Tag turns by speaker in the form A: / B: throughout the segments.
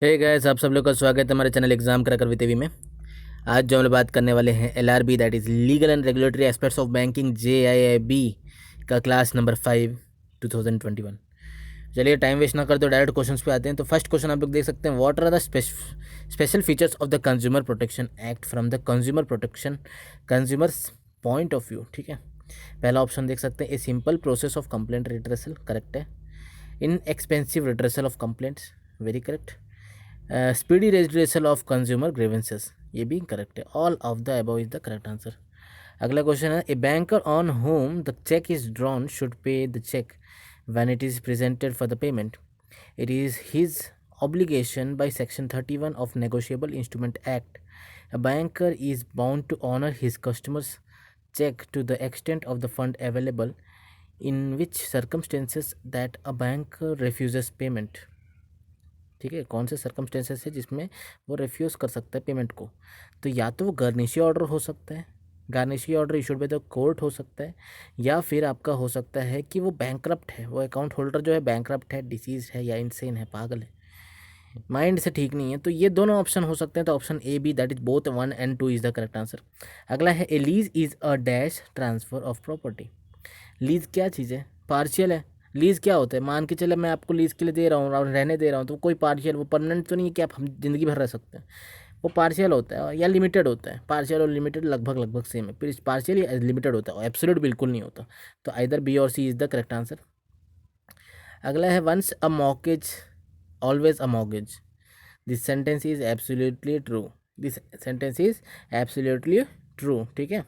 A: Hey guys, आप सब लोग का स्वागत है हमारे channel exam cracker with TV में। आज जो हम लोग बात करने वाले हैं LRB, that is legal and regulatory aspects of banking, JAIIB का क्लास नंबर 5 2021। चलिए टाइम वेस्ट ना करते डायरेक्ट क्वेश्चंस पे आते हैं। तो फर्स्ट क्वेश्चन आप लोग देख सकते हैं, what are the special features of the consumer protection act from the consumers point of view. ठीक है, पहला ऑप्शन देख सकते हैं, a simple process of complaint redressal, correct है। Inexpensive redressal of complaints, very correct. Speedy registration of consumer grievances, ये भी correct है। All of the above is the correct answer. अगला क्वेश्चन है, a banker on whom the cheque is drawn should pay the cheque when it is presented for the payment. It is his obligation by Section 31 of Negotiable Instrument Act. A banker is bound to honor his customer's check to the extent of the fund available, in which circumstances that a banker refuses payment. ठीक है, कौन से circumstances है जिसमें वो refuse कर सकता है पेमेंट को? तो या तो वो गार्निशी ऑर्डर हो सकता है, garnishee order issued by the court हो सकता है, या फिर आपका हो सकता है कि वो बैंकरप्ट है, वो अकाउंट होल्डर जो है बैंकरप्ट है, डिसीज है, या इनसेन है, पागल है, माइंड से ठीक नहीं है। तो ये दोनों ऑप्शन हो सकते हैं। तो option A B, that is both 1 and 2 is the correct answer. अगला है, a lease is a dash transfer of property. Lease क्या चीज़ है? पार्शियल है। लीज क्या होता है? मान के चले मैं आपको लीज के लिए दे रहा हूँ और रहने दे रहा हूँ, तो कोई पार्शियल, वो परमानेंट तो नहीं है कि आप हम ज़िंदगी भर रह सकते हैं। वो पार्शियल होता है या लिमिटेड होता है। पार्शियल और लिमिटेड लगभग लगभग सेम है, फिर पार्शियल या लिमिटेड होता है, एब्सोल्यूट बिल्कुल नहीं होता। तो आइदर बी और C is the correct answer. अगला है, once a mortgage always a mortgage. This sentence is absolutely true. This sentence is absolutely true. ठीक है।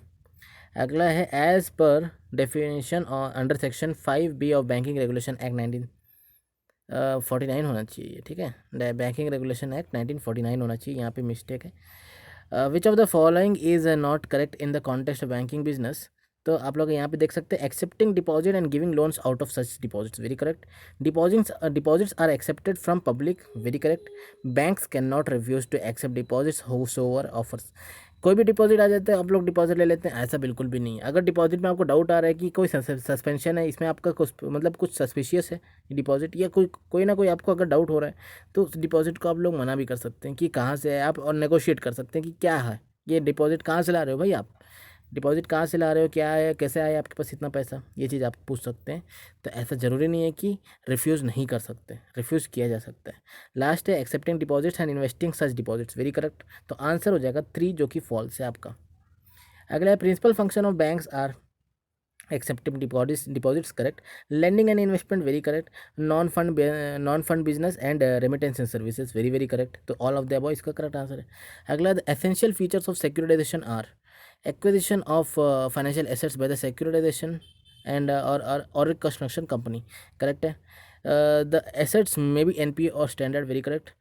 A: अगला है, as per definition under section 5B of banking regulation act 1949 होना चाहिए। ठीक है, बैंकिंग रेगुलेशन एक्ट 1949 होना चाहिए, यहाँ पे मिस्टेक है। Which of the following is not correct in the context of banking business. तो आप लोग यहाँ पे देख सकते हैं, accepting deposit and giving loans out of such deposits, very correct. Deposits are accepted from public, very correct. Banks can not refuse to accept deposits howsoever offers. कोई भी डिपॉजिट आ जाता है, आप लोग डिपॉजिट ले लेते हैं, ऐसा बिल्कुल भी नहीं है। अगर डिपॉजिट में आपको डाउट आ रहा है कि कोई सस्पेंशन है, इसमें आपका कुछ मतलब कुछ सस्पिशियस है डिपॉजिट, या कोई कोई ना कोई आपको अगर डाउट हो रहा है, तो उस डिपॉजिट को आप लोग मना भी कर सकते हैं कि कहाँ से है आप, और नेगोशिएट कर सकते हैं कि क्या है ये डिपॉजिट, कहाँ से ला रहे हो भाई आप, डिपॉजिट कहाँ से ला रहे हो, क्या है, कैसे आया आपके पास इतना पैसा, ये चीज़ आप पूछ सकते हैं। तो ऐसा ज़रूरी नहीं है कि रिफ्यूज़ नहीं कर सकते, रिफ्यूज़ किया जा सकता है। लास्ट है, accepting deposits and investing such deposits, very correct. तो आंसर हो जाएगा 3, जो कि फॉल्स है आपका। अगला है, principal function of banks are accepting deposits, correct. Lending and investment, very correct. Non fund business and remittance and services, very very correct. तो all of the above इसका correct answer है। अगला, the essential features of securitization are acquisition of financial assets by the securitization and or a construction company, correct है। The assets may be NPA or standard, very correct.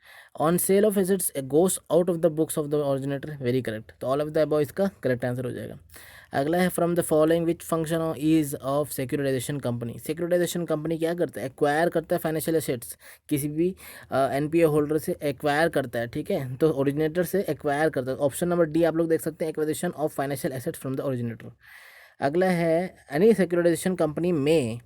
A: On sale of assets goes out of the books of the originator, very correct। तो all of the above इसका correct answer हो जाएगा। अगला है, from the following which function is of securitization company. Securitization company क्या करता है? Acquire करता है फाइनेंशियल एसेट्स, किसी भी एनपीए होल्डर से एक्वायर करता है। ठीक है, तो ओरिजिनेटर से एक्वायर करता है। ऑप्शन नंबर डी आप लोग देख सकते हैं, acquisition of financial assets from the originator. अगला है, एनी सिक्योरिटाइजेशन कंपनी में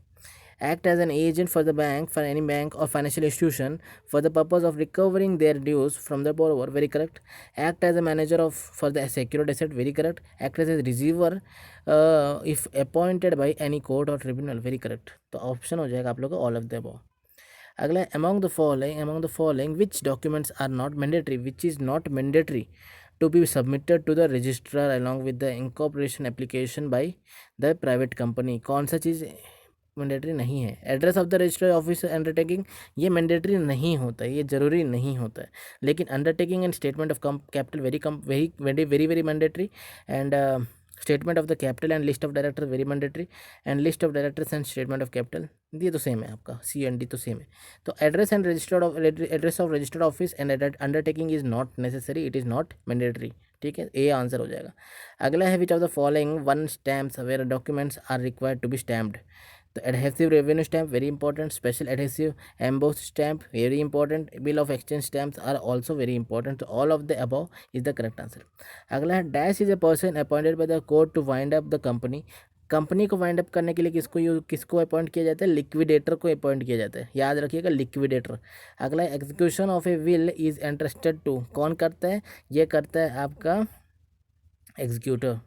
A: act as an agent for the bank, for any bank or financial institution, for the purpose of recovering their dues from the borrower, very correct. Act as a manager of for the secured asset, very correct. Act as a receiver if appointed by any court or tribunal, very correct। तो option हो जाएगा आप लोग का all of the above। अगला, among the following which documents are not mandatory, which is not mandatory to be submitted to the registrar along with the incorporation application by the private company। कौन सा चीज़ mandatory नहीं है? Address of the registered office undertaking, ये mandatory नहीं होता है, ये ज़रूरी नहीं होता है। लेकिन undertaking and statement of capital very very mandatory. And statement of the capital and list of director, very mandatory. And list of directors and statement of capital, ये तो सेम है आपका, सी एंड डी तो सेम है। तो address of registered office and undertaking is not necessary, it is not mandatory. ठीक है, A answer हो जाएगा। अगला है, which of the following one stamps where documents are required to be stamped. तो adhesive revenue stamp, very important. Special adhesive embossed stamp, very important. Bill of exchange stamps are also very important. So all of the above is the correct answer। अगला है, dash is a person appointed by the court to wind up the company company को wind up करने के लिए किसको appoint किया जाता है, लिक्विडेटर को अपॉइंट किया जाता है, याद रखिएगा लिक्विडेटर। अगला execution of a will is interested to, कौन करता है, ये करता है आपका एग्जीक्यूटर,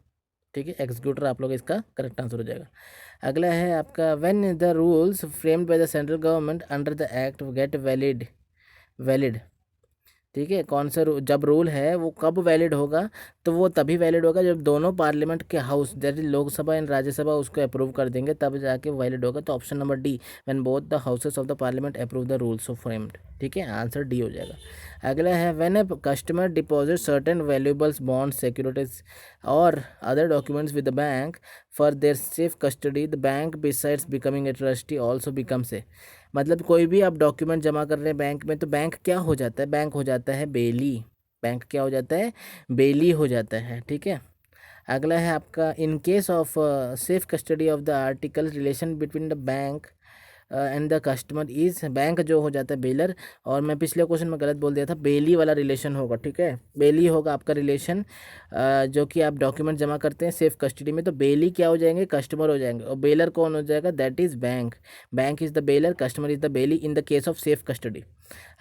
A: ठीक है, एग्जीक्यूटर आप लोग इसका करेक्ट आंसर हो जाएगा। अगला है आपका when the rules framed by the central government under the act get valid, ठीक है, कौन सा जब रूल है वो कब वैलिड होगा, तो वो तभी वैलिड होगा जब दोनों पार्लियामेंट के हाउस जैसे लोकसभा एंड राज्यसभा उसको अप्रूव कर देंगे, तब जाके वैलिड होगा। तो option number D, when both the houses of the parliament approve the rules of framed, ठीक है, आंसर डी हो जाएगा। अगला है when a customer deposit certain valuables bond securities और other documents with the bank for their safe custody, the bank besides becoming a trustee also becomes a, मतलब कोई भी आप डॉक्यूमेंट जमा कर रहे हैं बैंक में, तो बैंक क्या हो जाता है, बैंक हो जाता है बेली, बैंक क्या हो जाता है, बेली हो जाता है, ठीक है। अगला है आपका इन case of safe custody of the article relation between the bank and the customer is, bank जो हो जाता है बेलर, और मैं पिछले क्वेश्चन में गलत बोल दिया था, बेली वाला रिलेशन होगा, ठीक है, बेली होगा आपका रिलेशन, जो कि आप डॉक्यूमेंट जमा करते हैं सेफ कस्टडी में, तो बेली क्या हो जाएंगे, कस्टमर हो जाएंगे, और बेलर कौन हो जाएगा, that is bank, bank is the baler, customer is the belly in the case of safe custody.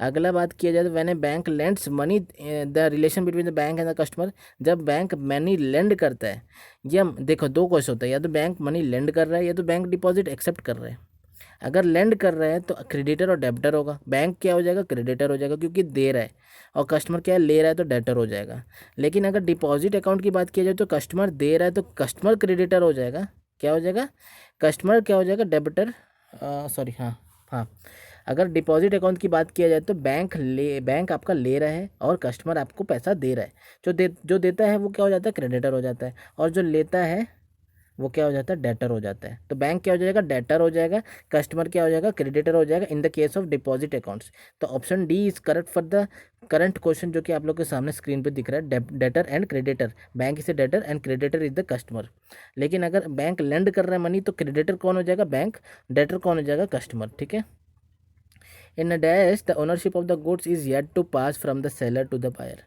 A: अगला बात किया जाए तो when A bank lends money, the relation between the bank and the customer, जब bank money land करता है, या देखो दो क्वेश्चन होता है, या तो बैंक मनी लेंड कर रहा है या तो बैंक डिपॉजिट एक्सेप्ट कर रहा है। अगर लेंड कर रहे हैं तो क्रेडिटर और डेबिटर होगा, बैंक क्या हो जाएगा, क्रेडिटर हो जाएगा क्योंकि दे रहा है, और कस्टमर क्या है, ले रहा है, तो डेबिटर हो जाएगा। लेकिन अगर डिपॉजिट अकाउंट की बात की जाए तो कस्टमर दे रहा है तो कस्टमर क्रेडिटर हो जाएगा, क्या हो जाएगा, कस्टमर क्या हो जाएगा, डेबिटर, सॉरी, हाँ हाँ। अगर डिपॉजिट अकाउंट की बात किया जाए तो बैंक आपका ले रहा है और कस्टमर आपको पैसा दे रहा है, जो देता है वो क्या हो जाता है, क्रेडिटर हो जाता है, और जो लेता है वो क्या हो जाता है, डेटर हो जाता है। तो बैंक क्या हो जाएगा, डेटर हो जाएगा, कस्टमर क्या हो जाएगा, क्रेडिटर हो जाएगा in the case of deposit accounts. तो option D is correct for the current question जो कि आप लोग के सामने स्क्रीन पे दिख रहा है, debtor and creditor, bank is a debtor and creditor is the customer. लेकिन अगर बैंक लेंड कर रहा है मनी तो क्रेडिटर कौन हो जाएगा, बैंक, डेटर कौन हो जाएगा, कस्टमर, ठीक है। In dash the ownership of the goods is yet to pass from the seller to the buyer,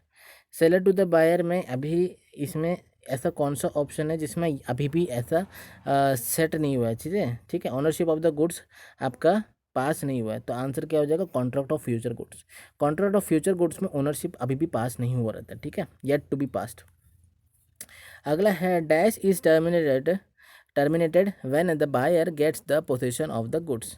A: seller to the buyer में अभी इसमें ऐसा कौन सा ऑप्शन है जिसमें अभी भी ऐसा सेट नहीं हुआ है चीज़ें, ठीक है, ओनरशिप ऑफ द गुड्स आपका पास नहीं हुआ है, तो आंसर क्या हो जाएगा, contract of future goods, contract of future goods में ओनरशिप अभी भी पास नहीं हुआ रहता, ठीक है, येट टू बी पास्ड। अगला है dash is terminated when the buyer gets the position of the goods,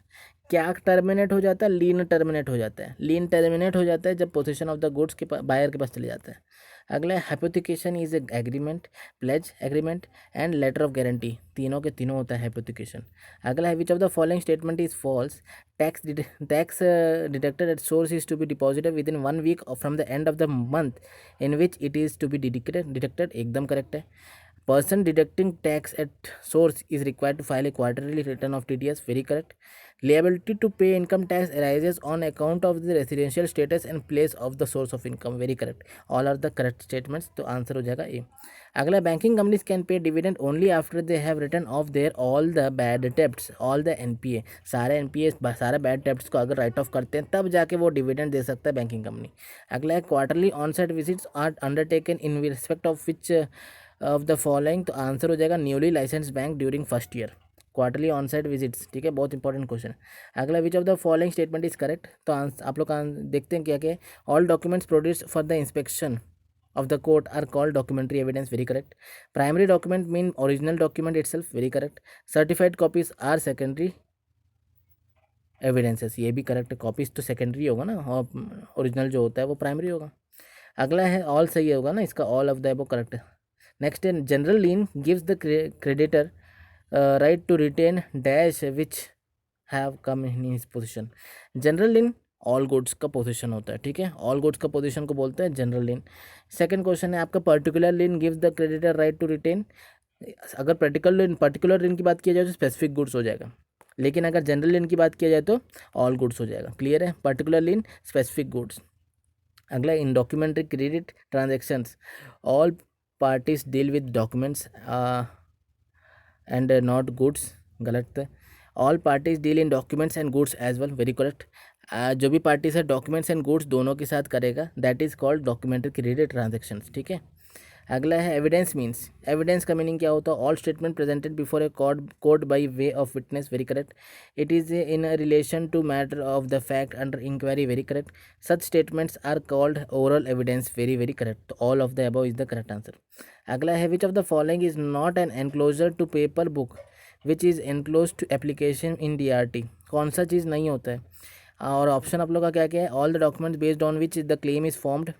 A: क्या टर्मिनेट हो जाता है, लीन टर्मिनेट हो जाता है, लीन टर्मिनेट हो जाता है जब पोजीशन ऑफ द गुड्स के बायर के पास चले जाता है। अगला hypothecation is agreement, pledge agreement and letter of guarantee, तीनों के तीनों होता है हाइपोथिकेशन। अगला है which of the following statement is false, tax deducted at source is to be deposited within 1 week from the end of the month in which it is to be deducted, एकदम correct है। Person deducting tax at source is required to file a quarterly return of TDS, very correct. Liability to pay income tax arises on account of the residential status and place of the source of income, very correct. All are the correct statements, तो answer हो जाएगा ए। अगला banking companies can pay dividend only after they have return of their all the bad debts, all the NPA, सारे NPA सारे bad debts को अगर right of करते हैं तब जाके वो डिविडेंड दे सकता है बैंकिंग कंपनी। अगला है quarterly onsite visits are undertaken in respect of which of the following, तो आंसर हो जाएगा newly license bank during first year, quarterly on site visits, ठीक है, बहुत इंपॉर्टेंट क्वेश्चन। अगला which of the following statement is correct, तो आप लोग देखते हैं क्या क्या, all documents produce for the inspection of the court are called documentary evidence, very correct. Primary document mean original document itself, very correct. Certified copies are secondary evidences, ये भी correct है, कॉपीज तो सेकेंडरी होगा ना, और original जो होता है वो प्राइमरी होगा। अगला है ऑल सही होगा ना, इसका all of the above correct है। नेक्स्ट है general lien gives the creditor right to retain dash which have come in his position, general lien all goods का पोजीशन होता है, ठीक है, ऑल गुड्स का पोजीशन को बोलते हैं जनरल लीन। सेकंड क्वेश्चन है आपका particular lien gives the creditor right to retain, अगर पर्टिकुलर लीन की बात की जाए तो स्पेसिफिक गुड्स हो जाएगा, लेकिन अगर जनरल लीन की बात किया जाए तो ऑल गुड्स हो जाएगा, क्लियर है, पर्टिकुलर लीन स्पेसिफिक गुड्स। अगला in documentary credit transactions all parties deal with documents and not goods, गलत है, all parties deal in documents and goods as well, very correct. जो भी पार्टी से डॉक्यूमेंट्स एंड गुड्स दोनों के साथ करेगा that is called documentary credit transactions, ठीक है। अगला है एविडेंस मीन्स, एविडेंस का मीनिंग क्या होता है? All statement presented before a court by way of witness, very correct. It is in relation to matter of the fact under inquiry, very correct. Such statements are called oral evidence, very very correct. तो all of the above is the correct answer. अगला है which of the following is not an enclosure to paper book which is enclose to application in DRT. कौन सा चीज़ नहीं होता है? और option आप लोग का क्या क्या है? All the documents based on which the claim is formed,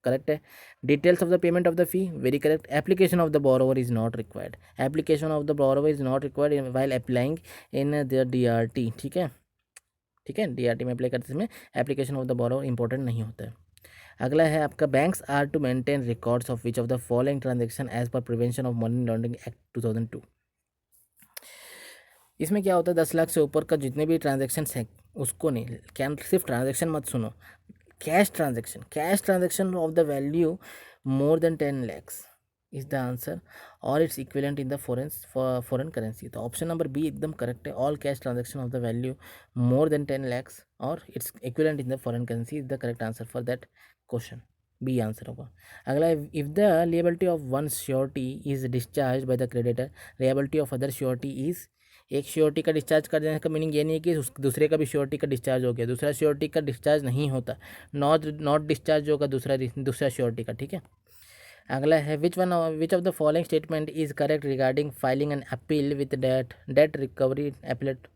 A: correct है. Details of the payment of the fee, very correct. Application of the borrower is not required, application of the borrower is not required while applying in the DRT. ठीक है, ठीक है, DRT में apply करते समय application of the borrower important नहीं होता है. अगला है आपका banks are to maintain records of which of the following transaction as per prevention of money laundering act 2002. इसमें क्या होता है? 10 लाख से ऊपर का जितने भी ट्रांजेक्शन्स हैं उसको नहीं, क्या सिर्फ ट्रांजेक्शन मत सुनो, cash transaction of the value more than 10 lakhs is the answer, और it's equivalent in the foreign currency. तो ऑप्शन नंबर बी एकदम करेक्ट है. All cash transaction of the value more than 10 lakhs और it's equivalent in the foreign currency is the correct answer for that question. B answer होगा. अगला, if the liability of one surety is discharge by the creditor, liability of other surety is. एक surety का discharge कर देने का meaning ये नहीं है कि दूसरे का भी श्योरिटी का डिस्चार्ज हो गया. दूसरा श्योरिटी का डिस्चार्ज नहीं होता, नॉट डिस्चार्ज होगा दूसरा श्योरिटी का. ठीक है. अगला है which of the following statement is correct regarding filing an appeal with debt recovery appellate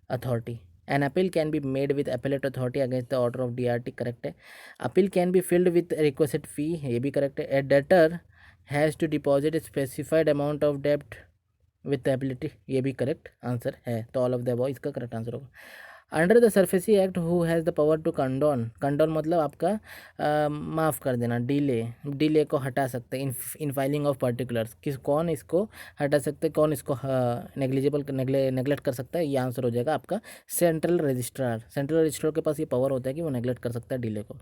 A: authority. An appeal can be made with appellate authority against the order of DRT, correct है. Appeal can be filed with requested fee, ये भी correct है. A debtor has to deposit specified amount of डेब्ट with ability, ये भी correct answer है. तो all of the above इसका करेक्ट आंसर होगा. Under the SARFAESI act who has the power to condone मतलब आपका माफ़ कर देना, डिले को हटा सकते हैं इन फाइलिंग ऑफ पर्टिकुलर्स. कौन इसको हटा सकते हैं, कौन इसको नेगलेक्ट कर सकता है? ये आंसर हो जाएगा आपका सेंट्रल रजिस्ट्रार के पास ये पावर होता है कि वो नेगलेक्ट कर सकता है डिले को.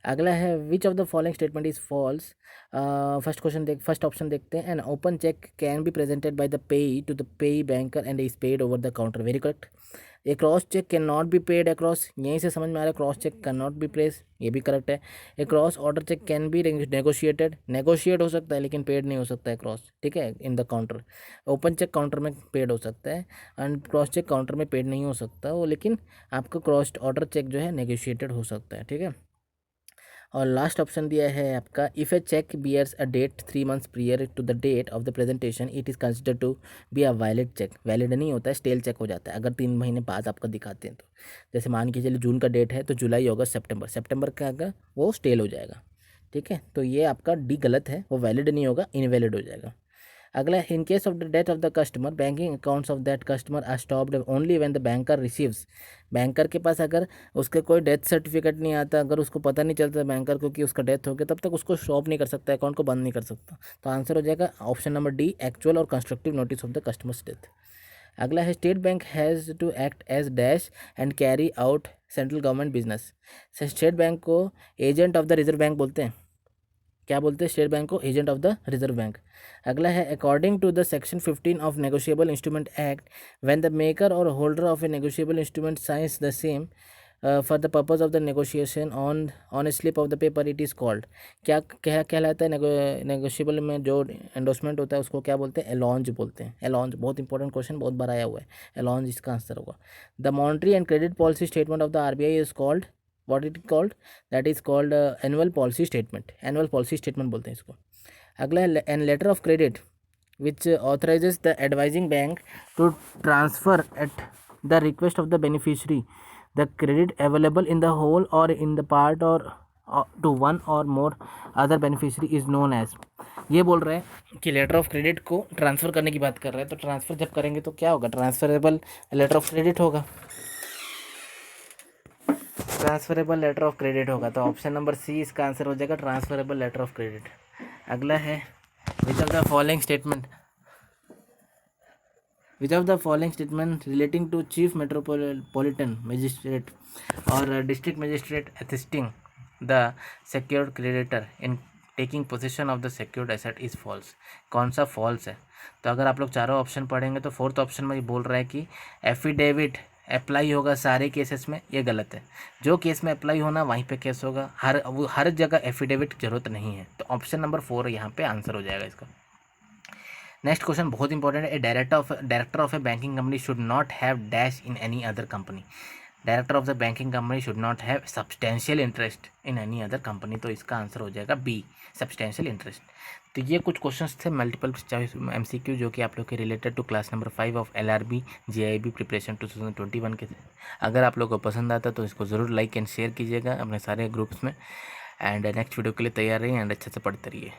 A: अगला है which of the following statement is false. First option देखते हैं. An open cheque can be presented by the payee to the payee banker and is paid over the counter, very correct. A cross cheque can not be paid across, यहीं से समझ में आ रहा है cross cheque can not be place, ये भी correct है. A cross order cheque can be negotiate हो सकता है लेकिन पेड नहीं हो सकता है क्रॉस, ठीक है, in the counter. Open cheque counter में पेड हो सकता है एंड क्रॉस चेक काउंटर में पेड नहीं हो सकता वो, लेकिन आपका क्रॉस ऑर्डर चेक जो है नेगोशिएटेड हो सकता है. ठीक है. और लास्ट ऑप्शन दिया है आपका, if a cheque bears a date 3 months prior to the date of the presentation it is consider to be a valid cheque. Valid नहीं होता है, स्टेल चेक हो जाता है अगर 3 महीने बाद आपका दिखाते हैं तो. जैसे मान के चलिए जून का डेट है तो जुलाई, अगस्त, सितंबर का अगर वो स्टेल हो जाएगा. ठीक है, तो ये आपका डी गलत है, वो वैलिड नहीं होगा, इनवैलिड हो जाएगा. अगला, in case of the death of the customer banking accounts of that customer are stopped only when the banker receives. Banker के पास अगर उसके कोई डेथ सर्टिफिकेट नहीं आता, अगर उसको पता नहीं चलता बैंकर को कि उसका डेथ हो गया, तब तक उसको स्टॉप नहीं कर सकता, अकाउंट को बंद नहीं कर सकता. तो आंसर हो जाएगा ऑप्शन नंबर डी, एक्चुअल और constructive notice of the customers death. अगला है state bank has to act as dash and carry out central government business. State bank को agent of the reserve bank बोलते हैं. क्या बोलते हैं? स्टेट बैंक को agent of the reserve bank. अगला है अकॉर्डिंग टू द सेक्शन 15 ऑफ negotiable instrument act when the maker और holder of a negotiable instrument science the same for the purpose of the negotiation on A slip of the paper it is called. क्या कहलाता है? Negotiable में जो endorsement होता है उसको क्या बोलते हैं? एलॉन्ज बोलते हैं. एलॉन्ज बहुत इंपॉर्टेंट क्वेश्चन, बहुत बार आया हुआ है. एलॉन्ज इसका आंसर होगा. The monetary and credit policy statement of the RBI is called, what it called? that is called annual policy statement बोलते हैं इसको. अगला है an letter of credit which authorizes the advising bank to transfer at the request of the beneficiary the credit available in the whole or in the part or to one or more other beneficiary is known as. ये बोल रहे हैं कि letter of credit को transfer करने की बात कर रहे हैं, तो ट्रांसफ़र जब करेंगे तो क्या होगा? ट्रांसफरेबल लेटर ऑफ क्रेडिट होगा. ट्रांसफरेबल लेटर ऑफ क्रेडिट होगा, तो ऑप्शन नंबर सी इसका आंसर हो जाएगा, ट्रांसफरेबल लेटर ऑफ क्रेडिट. अगला है which of the following statement relating to chief metropolitan magistrate और district magistrate assisting the secured creditor in taking position of the secured asset is false. कौन सा false है? तो अगर आप लोग चारों ऑप्शन पढ़ेंगे तो फोर्थ ऑप्शन में बोल रहा है कि अप्लाई होगा सारे केसेस में, ये गलत है। जो केस में अप्लाई होना वहीं पे केस होगा, हर जगह एफिडेविट की जरूरत नहीं है। तो ऑप्शन नंबर 4 यहाँ पे आंसर हो जाएगा इसका। नेक्स्ट क्वेश्चन बहुत इंपॉर्टेंट है। Director of A banking company should not have dash in any other company. Director of the banking company should not have substantial interest in any other company. तो इसका answer हो जाएगा B, substantial interest. तो ये कुछ questions थे multiple choice MCQ जो कि आप लोग के related to class number 5 of LRB JIB preparation 2021 के थे। अगर आप लोग को पसंद आता तो इसको ज़रूर लाइक एंड शेयर कीजिएगा अपने सारे ग्रुप्स में। एंड नेक्स्ट वीडियो के लिए तैयार रहिए एंड अच्छे से पढ़ते रहिए।